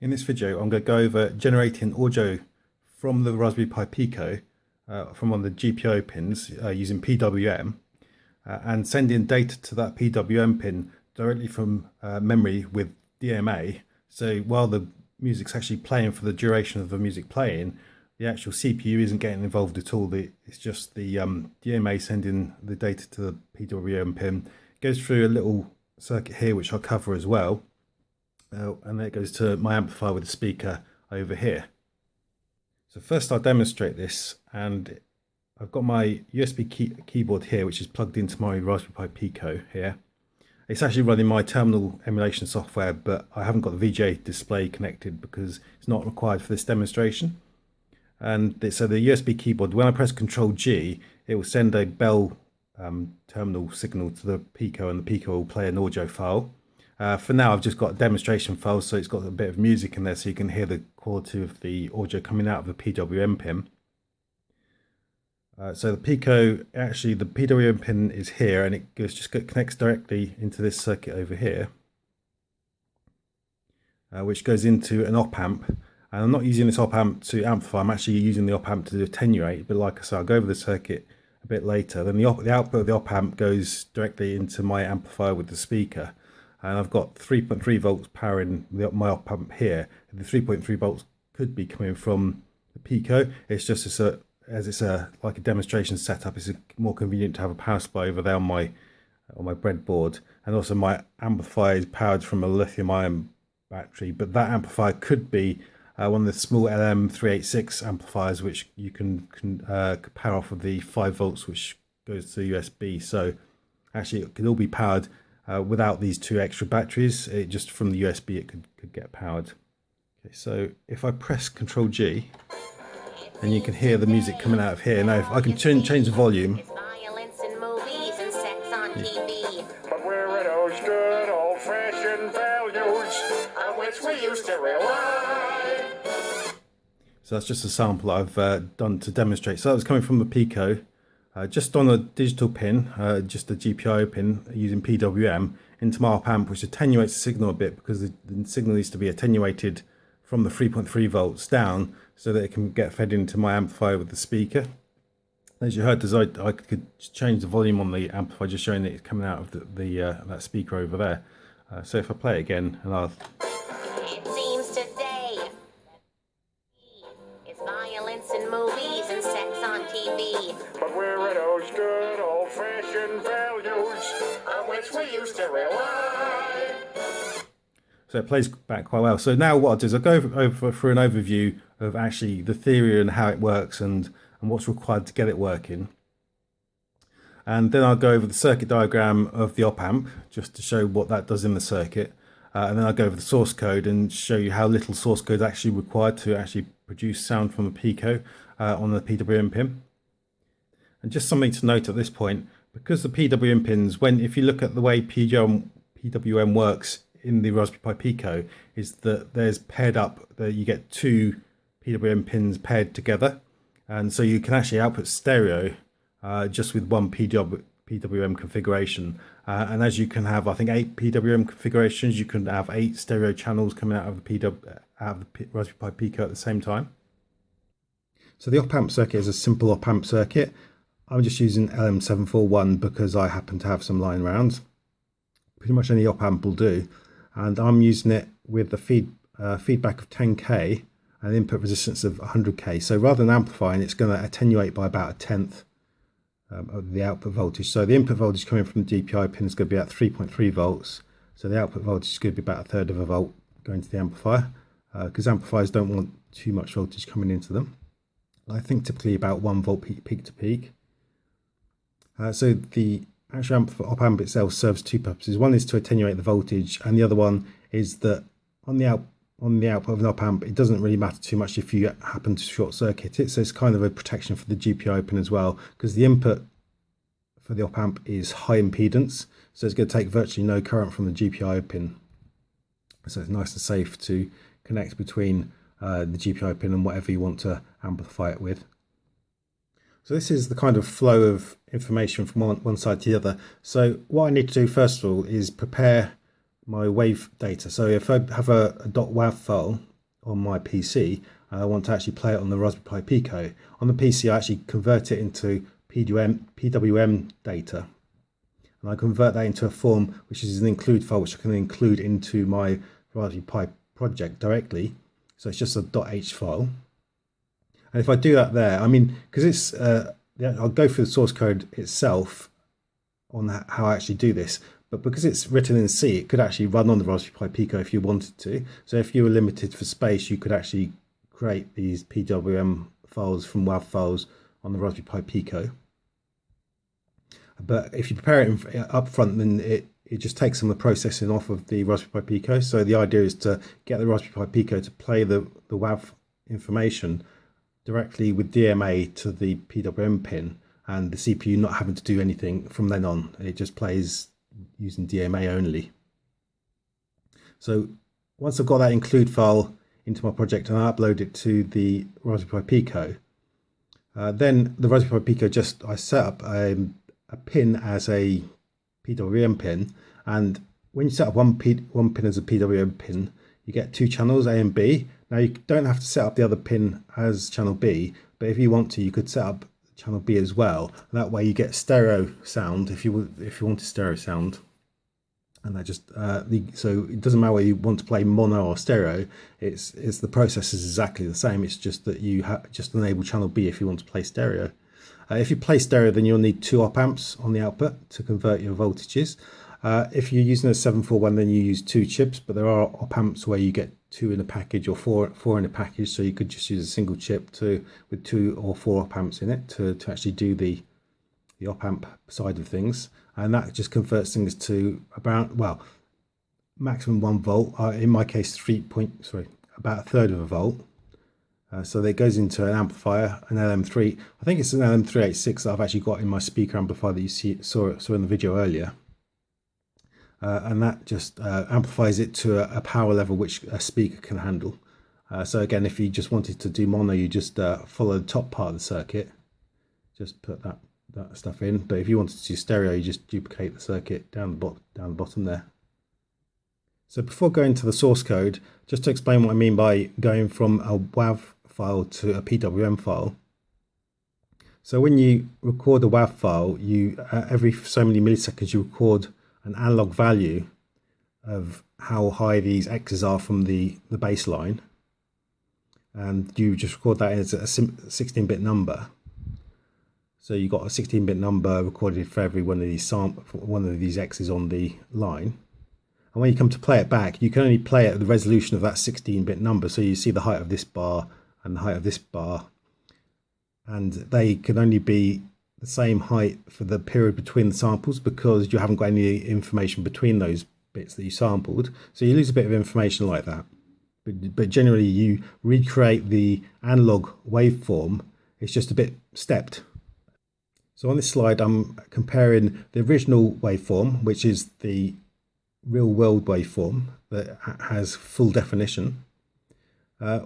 In this video, I'm going to go over generating audio from the Raspberry Pi Pico from one of the GPIO pins using PWM and sending data to that PWM pin directly from memory with DMA. So while the music's actually playing for the duration of the music playing, the actual CPU isn't getting involved at all. It's just the DMA sending the data to the PWM pin. It goes through a little circuit here, which I'll cover as well. And then it goes to my amplifier with the speaker over here. So first I'll demonstrate this, and I've got my USB keyboard here, which is plugged into my Raspberry Pi Pico here. It's actually running my terminal emulation software, but I haven't got the VGA display connected because it's not required for this demonstration. And so the USB keyboard, when I press Control G, it will send a bell terminal signal to the Pico, and the Pico will play an audio file. For now, I've just got a demonstration file, so it's got a bit of music in there so you can hear the quality of the audio coming out of the PWM pin. So the Pico, actually the PWM pin is here, and it connects directly into this circuit over here, which goes into an op amp. And I'm not using this op amp to amplify, I'm actually using the op amp to attenuate, but like I said, I'll go over the circuit a bit later. Then the output of the op amp goes directly into my amplifier with the speaker. And I've got 3.3 volts powering my op amp here. The 3.3 volts could be coming from the Pico. It's just as it's like a demonstration setup, it's more convenient to have a power supply over there on my breadboard. And also my amplifier is powered from a lithium-ion battery, but that amplifier could be one of the small LM386 amplifiers, which you can power off of the 5 volts, which goes to USB. So actually, it could all be powered without these two extra batteries. It just from the USB it could get powered. Okay, so if I press Control G, and you can hear the music coming out of here. Now if I can change the volume. Violence in movies and sex on TV. But where are those good old-fashioned values on which we used to rely? So that's just a sample I've done to demonstrate. So that was coming from the Pico. Just on a digital pin, just a GPIO pin using PWM into my op amp, which attenuates the signal a bit because the signal needs to be attenuated from the 3.3 volts down so that it can get fed into my amplifier with the speaker. As you heard, I could change the volume on the amplifier, just showing that it's coming out of that speaker over there. So if I play it again, and I'll... It seems today it's violence in movies and sex on TV. But where are those good old-fashioned values on which we used to rely? So it plays back quite well. So now what I'll do is I'll go over for an overview of actually the theory and how it works and what's required to get it working. And then I'll go over the circuit diagram of the op amp just to show what that does in the circuit. And then I'll go over the source code and show you how little source code is actually required to actually produce sound from the Pico on the PWM pin. And just something to note at this point, because the PWM pins, if you look at the way PWM works in the Raspberry Pi Pico, is that there's paired up, that you get two PWM pins paired together, and so you can actually output stereo just with one PWM configuration. And as you can have, I think, 8 PWM configurations, you can have 8 stereo channels coming out of the Raspberry Pi Pico at the same time. So the op amp circuit is a simple op amp circuit. I'm just using LM741 because I happen to have some lying around. Pretty much any op amp will do. And I'm using it with the feedback of 10k and input resistance of 100k. So rather than amplifying, it's going to attenuate by about a tenth of the output voltage. So the input voltage coming from the GPIO pin is going to be at 3.3 volts. So the output voltage is going to be about a third of a volt going to the amplifier, because amplifiers don't want too much voltage coming into them. I think typically about 1 volt peak to peak. So the actual op amp itself serves two purposes. One is to attenuate the voltage, and the other one is that on the output of an op amp, it doesn't really matter too much if you happen to short circuit it. So it's kind of a protection for the GPIO pin as well, because the input for the op amp is high impedance, so it's going to take virtually no current from the GPIO pin. So it's nice and safe to connect between the GPIO pin and whatever you want to amplify it with. So this is the kind of flow of information from one side to the other. So what I need to do first of all is prepare my wave data. So if I have a .wav file, on my PC, and I want to actually play it on the Raspberry Pi Pico. On the PC, I actually convert it into PWM data, and I convert that into a form which is an include file, which I can include into my Raspberry Pi project directly. So it's just a .h file. And if I do that there, I mean, because it's, I'll go through the source code itself on how I actually do this, but because it's written in C, it could actually run on the Raspberry Pi Pico if you wanted to. So if you were limited for space, you could actually create these PWM files from WAV files on the Raspberry Pi Pico. But if you prepare it up front, then it just takes some of the processing off of the Raspberry Pi Pico. So the idea is to get the Raspberry Pi Pico to play the WAV information directly with DMA to the PWM pin, and the CPU not having to do anything from then on. It just plays using DMA only. So once I've got that include file into my project and I upload it to the Raspberry Pi Pico, then the Raspberry Pi Pico, I set up a pin as a PWM pin, and when you set up one pin as a PWM pin, you get two channels, A and B. Now you don't have to set up the other pin as channel B, but if you want to, you could set up channel B as well. And that way you get stereo sound if you want a stereo sound. And that just so it doesn't matter whether you want to play mono or stereo. It's the process is exactly the same. It's just that you just enable channel B if you want to play stereo. If you play stereo, then you'll need 2 op amps on the output to convert your voltages. If you're using a 741, then you use 2 chips, but there are op amps where you get 2 in a package or four in a package, so you could just use a single chip with 2 or 4 op amps in it to actually do the op amp side of things, and that just converts things to about, well, maximum 1 volt. In my case, about a third of a volt. So that goes into an amplifier, an LM3. I think it's an LM386 that I've actually got in my speaker amplifier that you saw in the video earlier. And that just amplifies it to a power level which a speaker can handle. So again, if you just wanted to do mono, you just follow the top part of the circuit, just put that stuff in. But if you wanted to do stereo, you just duplicate the circuit down the bottom there. So before going to the source code, just to explain what I mean by going from a WAV file to a PWM file. So when you record a WAV file, you every so many milliseconds you record an analog value of how high these X's are from the baseline, and you just record that as a 16-bit number. So you got a 16-bit number recorded for every one of these X's on the line. And when you come to play it back, you can only play it at the resolution of that 16-bit number. So you see the height of this bar and the height of this bar, and they can only be the same height for the period between the samples, because you haven't got any information between those bits that you sampled. So you lose a bit of information like that. But generally you recreate the analog waveform. It's just a bit stepped. So on this slide, I'm comparing the original waveform, which is the real world waveform that has full definition,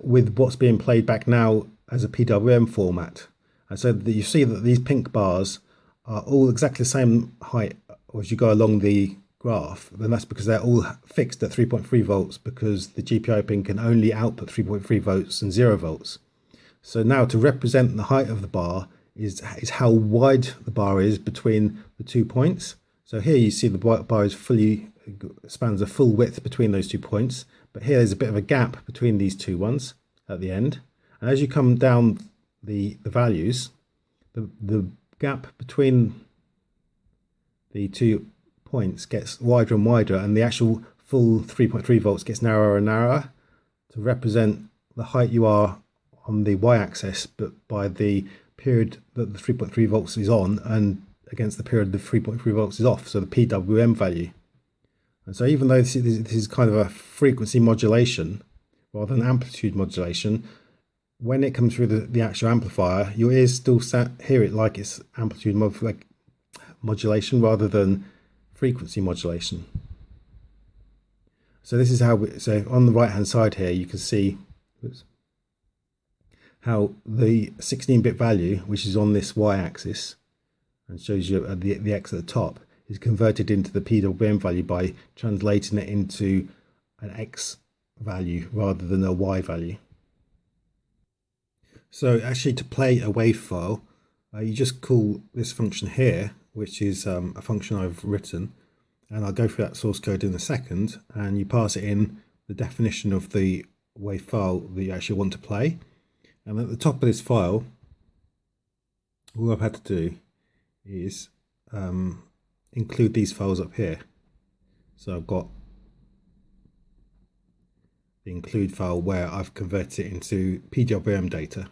with what's being played back now as a PWM format. And so that you see that these pink bars are all exactly the same height as you go along the graph. Then that's because they're all fixed at 3.3 volts, because the GPIO pin can only output 3.3 volts and 0 volts. So now to represent the height of the bar is how wide the bar is between the 2 points. So here you see the bar is spans a full width between those 2 points, but here there's a bit of a gap between these two ones at the end. And as you come down the values, the gap between the 2 points gets wider and wider, and the actual full 3.3 volts gets narrower and narrower to represent the height you are on the y-axis, but by the period that the 3.3 volts is on and against the period the 3.3 volts is off, so the PWM value. And so even though this is kind of a frequency modulation rather than amplitude modulation, when it comes through the actual amplifier, your ears still hear it like it's amplitude modulation rather than frequency modulation. So this is how so on the right hand side here you can see how the 16-bit value, which is on this y-axis and shows you the X at the top, is converted into the PWM value by translating it into an X value rather than a Y value. So actually, to play a WAV file, you just call this function here, which is a function I've written, and I'll go through that source code in a second, and you pass it in the definition of the WAV file that you actually want to play. And at the top of this file, all I've had to do is include these files up here. So I've got the include file where I've converted it into PWM data.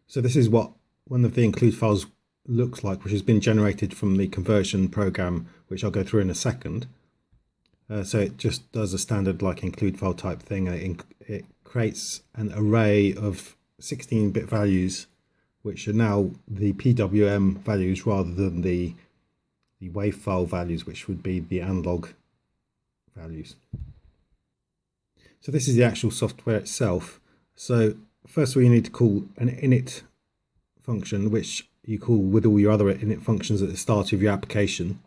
So this is what one of the include files looks like, which has been generated from the conversion program, which I'll go through in a second. So it just does a standard like include file type thing, and it creates an array of 16-bit values, which are now the PWM values rather than the WAV file values, which would be the analog values. So this is the actual software itself. So first of all, you need to call an init function, which you call with all your other init functions at the start of your application.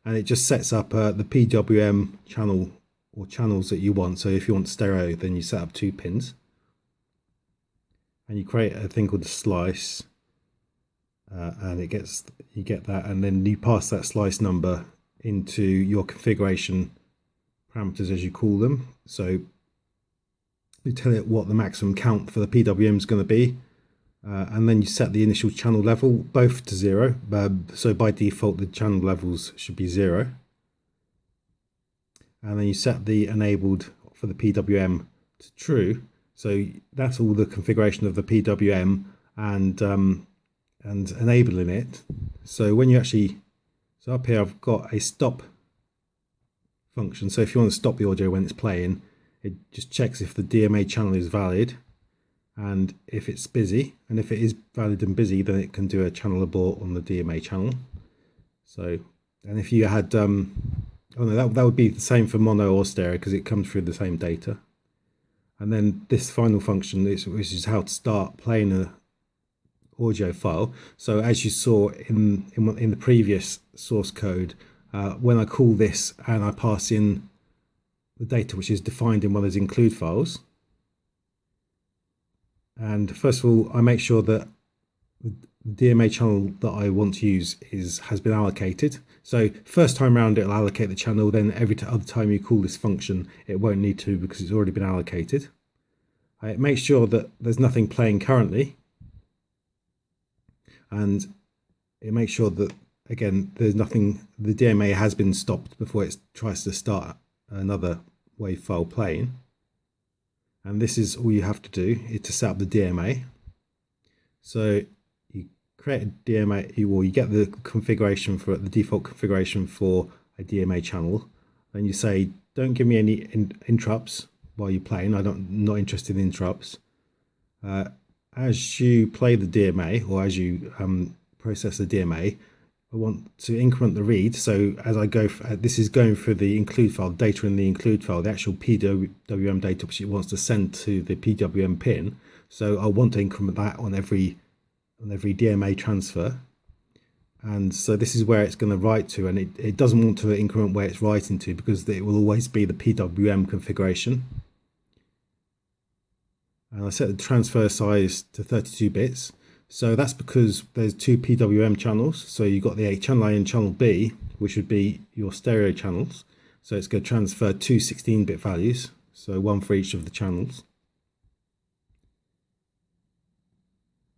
And it just sets up the PWM channel or channels that you want. So if you want stereo, then you set up 2 pins. And you create a thing called a slice. And you get that, and then you pass that slice number into your configuration parameters, as you call them. So you tell it what the maximum count for the PWM is going to be, and then you set the initial channel level both to 0. So by default, the channel levels should be 0. And then you set the enabled for the PWM to true. So that's all the configuration of the PWM and enabling it. So when you actually, so up here I've got a stop function. So if you want to stop the audio when it's playing, it just checks if the DMA channel is valid and if it's busy. And if it is valid and busy, then it can do a channel abort on the DMA channel. So, and if you had, oh no, that would be the same for mono or stereo because it comes through the same data. And then this final function, which is how to start playing a audio file. So as you saw in the previous source code, when I call this and I pass in the data which is defined in one of those include files, and first of all I make sure that the DMA channel that I want to use has been allocated. So first time around it'll allocate the channel, then every other time you call this function it won't need to because it's already been allocated. It makes sure that there's nothing playing currently, and it makes sure that, again, there's nothing, the DMA has been stopped before it tries to start another WAV file playing. And this is all you have to do, is to set up the DMA. So you create a DMA, you get the configuration for the default configuration for a DMA channel. Then you say, don't give me any interrupts while you're playing. I'm not interested in interrupts. As you play the DMA, or as you process the DMA, I want to increment the read. So as I go, this is going through the include file, data in the include file, the actual PWM data which it wants to send to the PWM pin. So I want to increment that on every DMA transfer. And so this is where it's going to write to, and it doesn't want to increment where it's writing to because it will always be the PWM configuration. And I set the transfer size to 32 bits. So that's because there's 2 PWM channels. So you've got the channel A and channel B, which would be your stereo channels. So it's going to transfer 2 16-bit values, so one for each of the channels.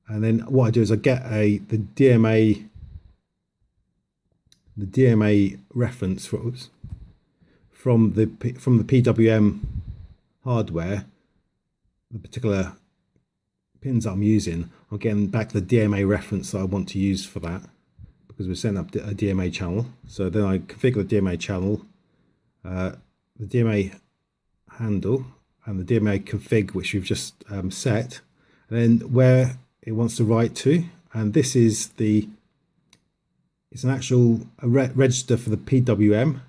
And then what I do is I get the DMA reference from the PWM hardware, the particular pins I'm using. I'm getting back the DMA reference that I want to use for that because we're setting up a DMA channel. So then I configure the DMA channel, the DMA handle, and the DMA config which we've just set, and then where it wants to write to. And this is it's an actual register for the PWM,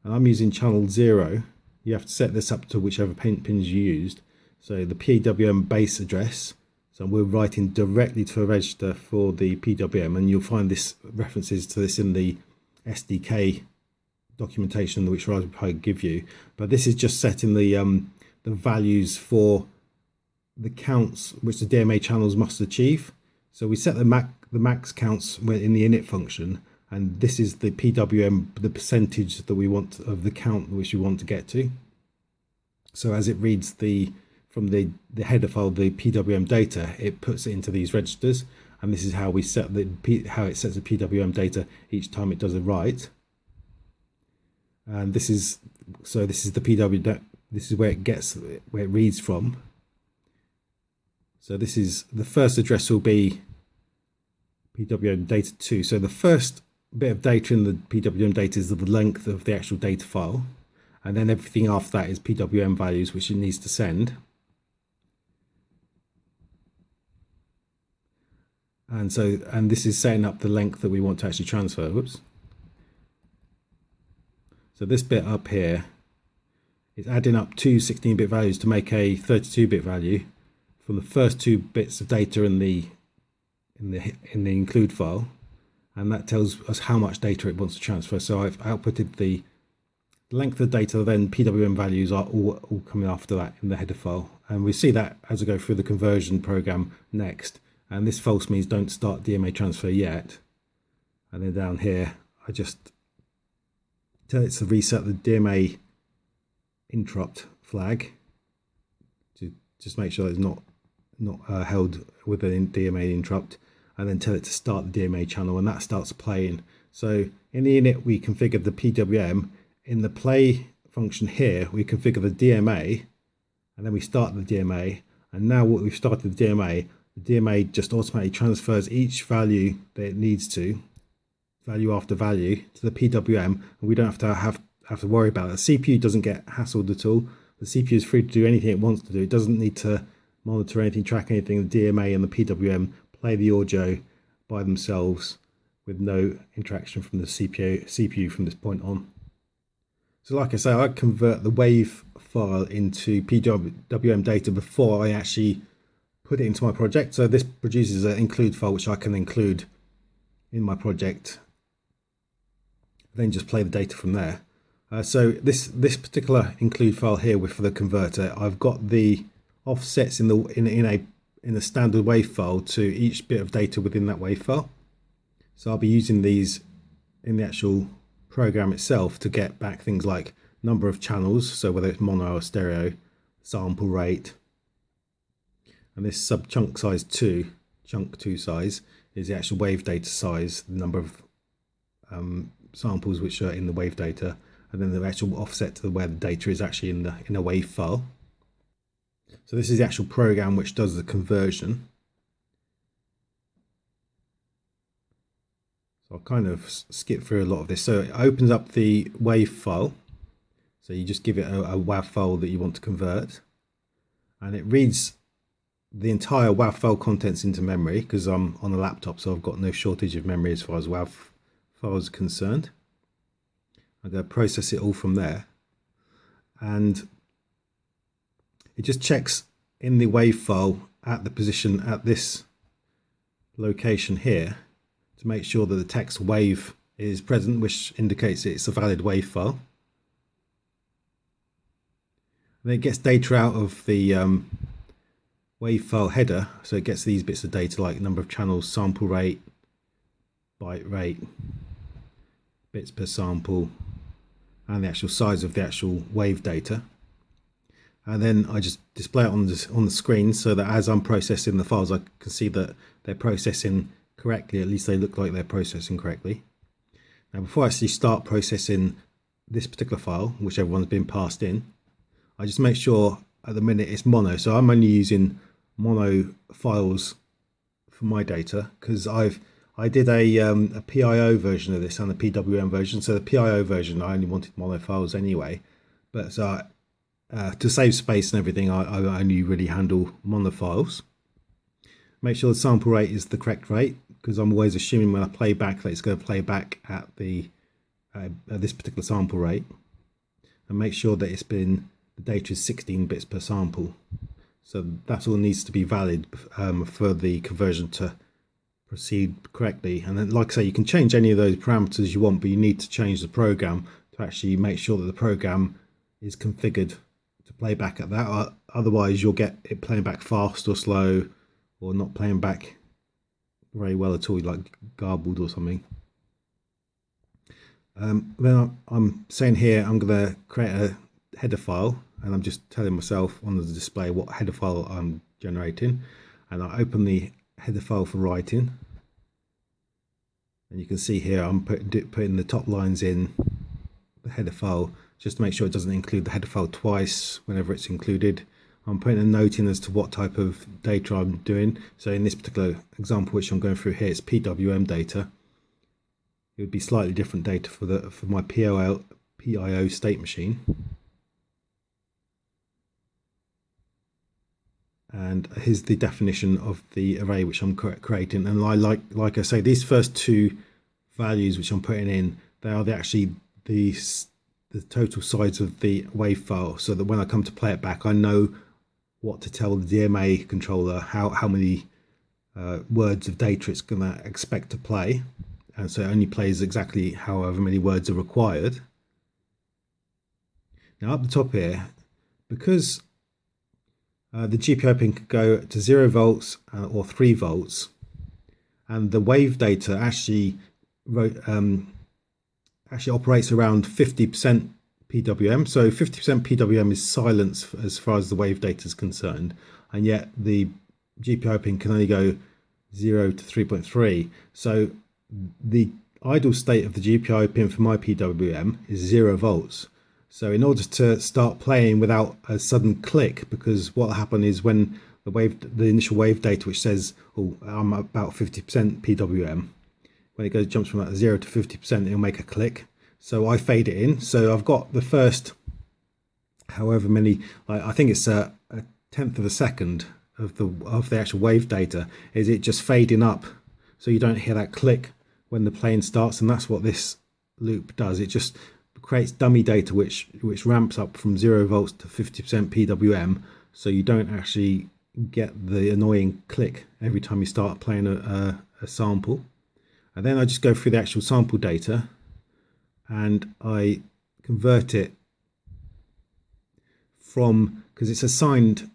and I'm using channel 0. You have to set this up to whichever pins you used. So the PWM base address. So we're writing directly to a register for the PWM, and you'll find this references to this in the SDK documentation which Raspberry Pi give you, but this is just setting the values for the counts which the DMA channels must achieve. So we set the max counts in the init function, and this is the PWM, the percentage that we want of the count which we want to get to. So as it reads from the header file, the PWM data, it puts it into these registers, and this is how we set how it sets the PWM data each time it does a write. And this is the PWM. This is where it reads from. So this is the first address will be PWM data 2. So the first bit of data in the PWM data is the length of the actual data file, and then everything after that is PWM values which it needs to send. And this is setting up the length that we want to actually transfer. Whoops. So this bit up here is adding up two 16-bit values to make a 32-bit value from the first 2 bits of data in the include file, and that tells us how much data it wants to transfer. So I've outputted the length of data, then PWM values are all coming after that in the header file, and we see that as I go through the conversion program next. And this false means don't start DMA transfer yet. And then down here I just tell it to reset the DMA interrupt flag to just make sure it's not held with an DMA interrupt, and then tell it to start the DMA channel, and that starts playing. So in the init we configured the PWM. In the play function here we configure the DMA, and then we start the DMA. And now what we've started the DMA just automatically transfers each value that it needs to, value after value, to the PWM, and we don't have to worry about it. The CPU doesn't get hassled at all. The CPU is free to do anything it wants to do. It doesn't need to monitor anything, track anything. The DMA and the PWM play the audio by themselves with no interaction from the CPU from this point on. So like I say, I convert the wave file into PWM data before I actually put it into my project. So this produces an include file which I can include in my project, then just play the data from there. So this particular include file here for the converter, I've got the offsets in a standard wave file to each bit of data within that wave file. So I'll be using these in the actual program itself to get back things like number of channels, so whether it's mono or stereo, sample rate, and this sub chunk size 2, chunk 2 size is the actual wave data size, the number of samples which are in the wave data, and then the actual offset to where the data is actually in a wave file. So this is the actual program which does the conversion. So I'll kind of skip through a lot of this. So it opens up the wave file. So you just give it a WAV file that you want to convert, and it reads the entire WAV file contents into memory because I'm on a laptop, so I've got no shortage of memory as far as WAV files are concerned. I'm going to process it all from there, and it just checks in the WAV file at the position at this location here to make sure that the text wave is present, which indicates it's a valid WAV file. And then it gets data out of the WAV file header, so it gets these bits of data like number of channels, sample rate, byte rate, bits per sample, and the actual size of the actual wave data. And then I just display it on the screen so that as I'm processing the files, I can see that they're processing correctly. At least they look like they're processing correctly. Now, before I actually start processing this particular file, whichever one's been passed in, I just make sure at the minute it's mono. So I'm only using mono files for my data because I did a PIO version of this and a PWM version. So the PIO version, I only wanted mono files anyway, but to save space and everything, I only really handle mono files. Make sure the sample rate is the correct rate because I'm always assuming when I play back that it's going to play back at the this particular sample rate, and make sure that the data is 16 bits per sample. So that all needs to be valid for the conversion to proceed correctly. And then, like I say, you can change any of those parameters you want, but you need to change the program to actually make sure that the program is configured to play back at that. Otherwise, you'll get it playing back fast or slow, or not playing back very well at all, like garbled or something. Then I'm saying here I'm going to create a header file, and I'm just telling myself on the display what header file I'm generating, and I open the header file for writing, and you can see here I'm putting the top lines in the header file just to make sure it doesn't include the header file twice whenever it's included. I'm putting a note in as to what type of data I'm doing. So in this particular example, which I'm going through here, it's PWM data. It would be slightly different data for my PIO state machine. And here's the definition of the array which I'm creating. And like I say, these first two values which I'm putting in, they are actually the total size of the wave file, so that when I come to play it back, I know what to tell the DMA controller how many words of data it's going to expect to play, and so it only plays exactly however many words are required. Now up the top here, because the GPIO pin could go to 0 volts or 3 volts, and the wave data actually operates around 50% PWM. So 50% PWM is silence as far as the wave data is concerned, and yet the GPIO pin can only go 0 to 3.3. So the idle state of the GPIO pin for my PWM is 0 volts. So in order to start playing without a sudden click, because what will happen is when the initial wave data, which says, oh, I'm about 50% PWM, when it jumps from 0 to 50%, it'll make a click. So I fade it in. So I've got the first, however many, I think it's a tenth of a second of the actual wave data, is it just fading up, so you don't hear that click when the playing starts. And that's what this loop does. It just creates dummy data which ramps up from 0 volts to 50% PWM, so you don't actually get the annoying click every time you start playing a sample. And then I just go through the actual sample data and I convert it from, because it's assigned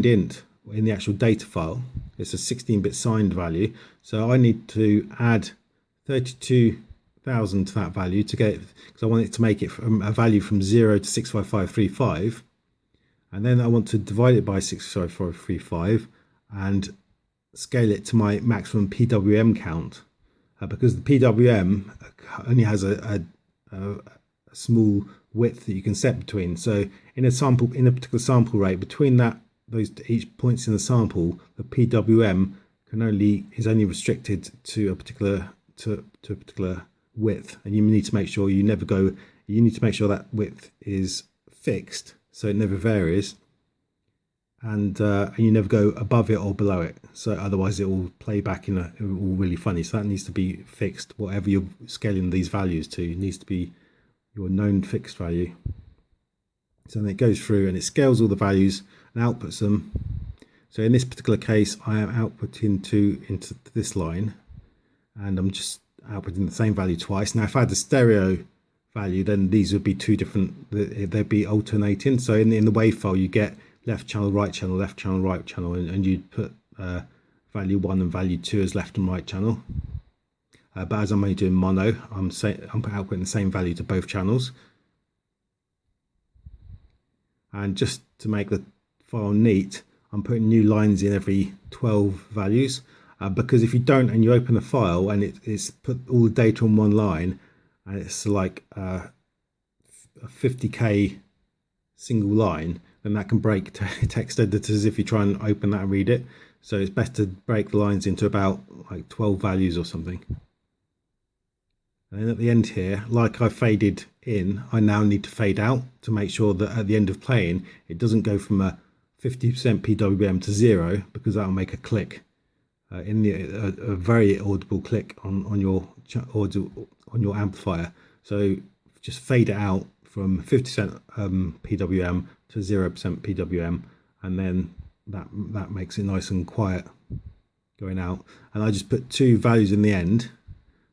int in the actual data file. It's a 16-bit signed value, so I need to add 32,000 to that value to get it, because I want it to make it from a value from 0 to 65535, and then I want to divide it by 65535 and scale it to my maximum PWM count, because the PWM only has a small width that you can set between. So in a particular sample rate, between those each points in the sample, the PWM is only restricted to a particular width, and you need to make sure you need to make sure that width is fixed so it never varies, and you never go above it or below it, so otherwise it will play back all really funny. So that needs to be fixed. Whatever you're scaling these values to needs to be your known fixed value. So then it goes through and it scales all the values and outputs them. So in this particular case, I am outputting into this line, and I'm just outputting the same value twice. Now if I had the stereo value, then these would be two different, they'd be alternating. So in the wave file you get left channel, right channel, left channel, right channel, and you'd put value 1 and value 2 as left and right channel. But as I'm only doing mono, I'm outputting the same value to both channels. And just to make the file neat, I'm putting new lines in every 12 values, because if you don't and you open the file and it's put all the data on one line, and it's like a 50k single line, then that can break text editors if you try and open that and read it. So it's best to break the lines into about like 12 values or something. And then at the end here, like I faded in, I now need to fade out to make sure that at the end of playing, it doesn't go from a 50% PWM to 0, because that'll make a click, a very audible click on your amplifier. So just fade it out from 50% PWM to 0% PWM, and then that makes it nice and quiet going out. And I just put two values in the end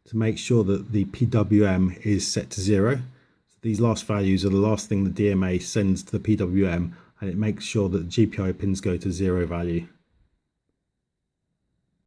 to make sure that the PWM is set to 0. So these last values are the last thing the DMA sends to the PWM, and it makes sure that the GPIO pins go to 0 value.